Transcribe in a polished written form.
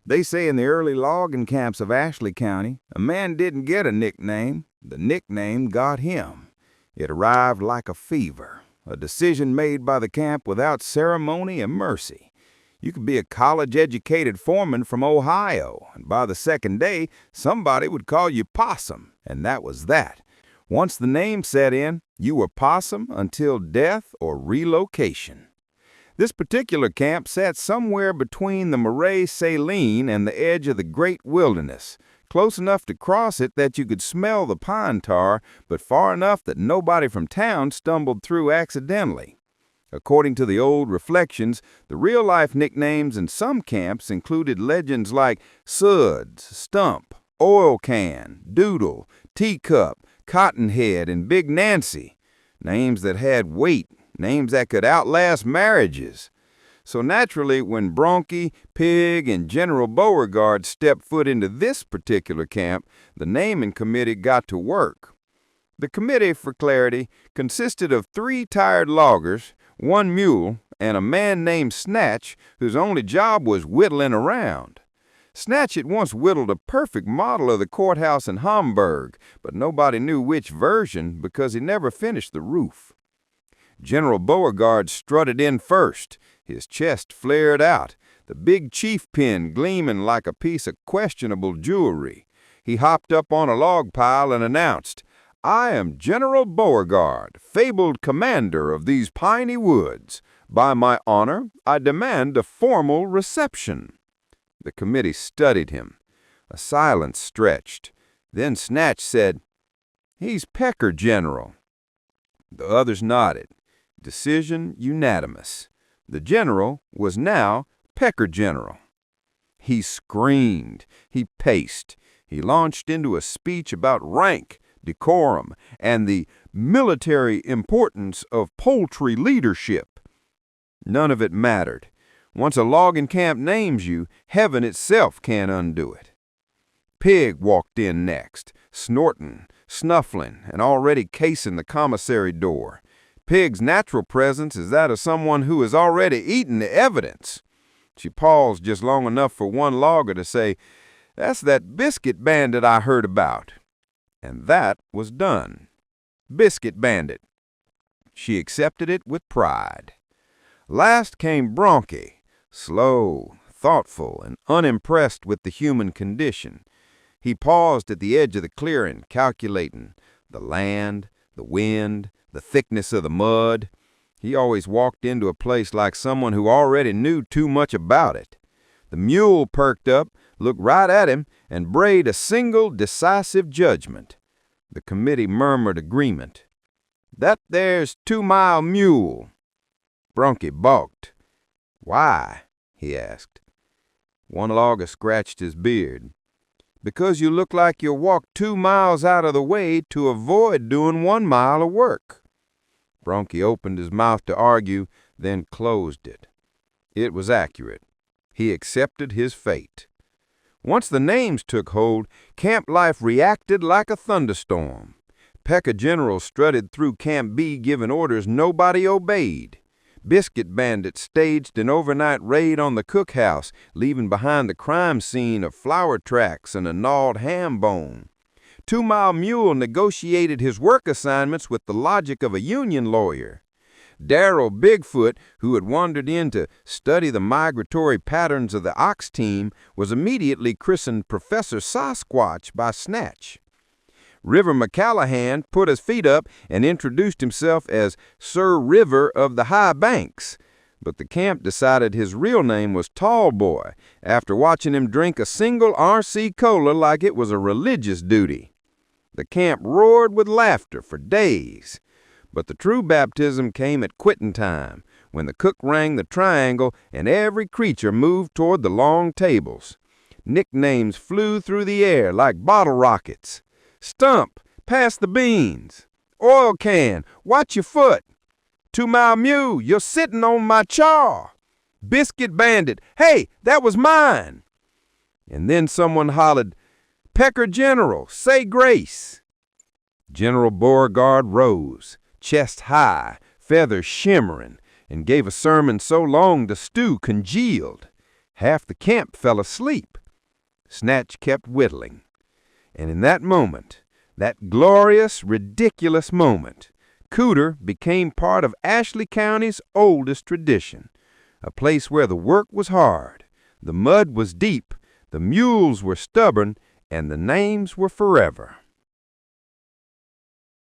They say in the early logging camps of Ashley County, a man didn't get a nickname, the nickname got him. It arrived like a fever, a decision made by the camp without ceremony and mercy. You could be a college-educated foreman from Ohio, and by the second day, somebody would call you Possum, and that was that. Once the name set in, you were Possum until death or relocation. This particular camp sat somewhere between the Marais Saline and the edge of the great wilderness, close enough to cross it that you could smell the pine tar, but far enough that nobody from town stumbled through accidentally. According to the old reflections, the real-life nicknames in some camps included legends like Suds, Stump, Oil Can, Doodle, Teacup, Cottonhead, and Big Nancy, names that had weight, names that could outlast marriages. So naturally, when Bronchi, Pig, and General Beauregard stepped foot into this particular camp, the naming committee got to work. The committee, for clarity, consisted of 3 tired loggers, 1 mule, and a man named Snatch, whose only job was whittling around. Snatch had once whittled a perfect model of the courthouse in Hamburg, but nobody knew which version because he never finished the roof. General Beauregard strutted in first, his chest flared out, the big chief pin gleaming like a piece of questionable jewelry. He hopped up on a log pile and announced, "I am General Beauregard, fabled commander of these piney woods. By my honor, I demand a formal reception." The committee studied him. A silence stretched. Then Snatch said, "He's Pecker General." The others nodded. Decision unanimous. The general was now Pecker General. He screamed. He paced. He launched into a speech about rank, decorum, and the military importance of poultry leadership. None of it mattered. Once a logging camp names you, heaven itself can't undo it. Pig walked in next, snorting, snuffling, and already casing the commissary door. Pig's natural presence is that of someone who has already eaten the evidence. She paused just long enough for one logger to say, "That's that biscuit bandit I heard about." And that was done. Biscuit bandit. She accepted it with pride. Last came Bronchi, slow, thoughtful, and unimpressed with the human condition. He paused at the edge of the clearing, calculating the land, the wind, the thickness of the mud. He always walked into a place like someone who already knew too much about it. The mule perked up, looked right at him, and brayed a single decisive judgment. The committee murmured agreement. "That there's 2 Mile Mule." Bronchi balked. "Why?" he asked. One logger scratched his beard. "Because you look like you walked 2 miles out of the way to avoid doing 1 mile of work." Bronchi opened his mouth to argue, then closed it. It was accurate. He accepted his fate. Once the names took hold, camp life reacted like a thunderstorm. Pecker General strutted through Camp B giving orders nobody obeyed. Biscuit bandits staged an overnight raid on the cookhouse, leaving behind the crime scene of flour tracks and a gnawed ham bone. 2 Mile Mule negotiated his work assignments with the logic of a union lawyer. Darrell Bigfoot, who had wandered in to study the migratory patterns of the ox team, was immediately christened Professor Sasquatch by Snatch. River McCallahan put his feet up and introduced himself as Sir River of the High Banks, but the camp decided his real name was Tall Boy after watching him drink a single RC Cola like it was a religious duty. The camp roared with laughter for days. But the true baptism came at quitting time, when the cook rang the triangle and every creature moved toward the long tables. Nicknames flew through the air like bottle rockets. "Stump, pass the beans." "Oil Can, watch your foot." "2 Mile Mule, you're sitting on my chaw." "Biscuit Bandit, hey, that was mine." And then someone hollered, "Pecker General, say grace." General Beauregard rose, chest high, feathers shimmering, and gave a sermon so long the stew congealed. Half the camp fell asleep. Snatch kept whittling. And in that moment, that glorious, ridiculous moment, Cooter became part of Ashley County's oldest tradition, a place where the work was hard, the mud was deep, the mules were stubborn, and the names were forever.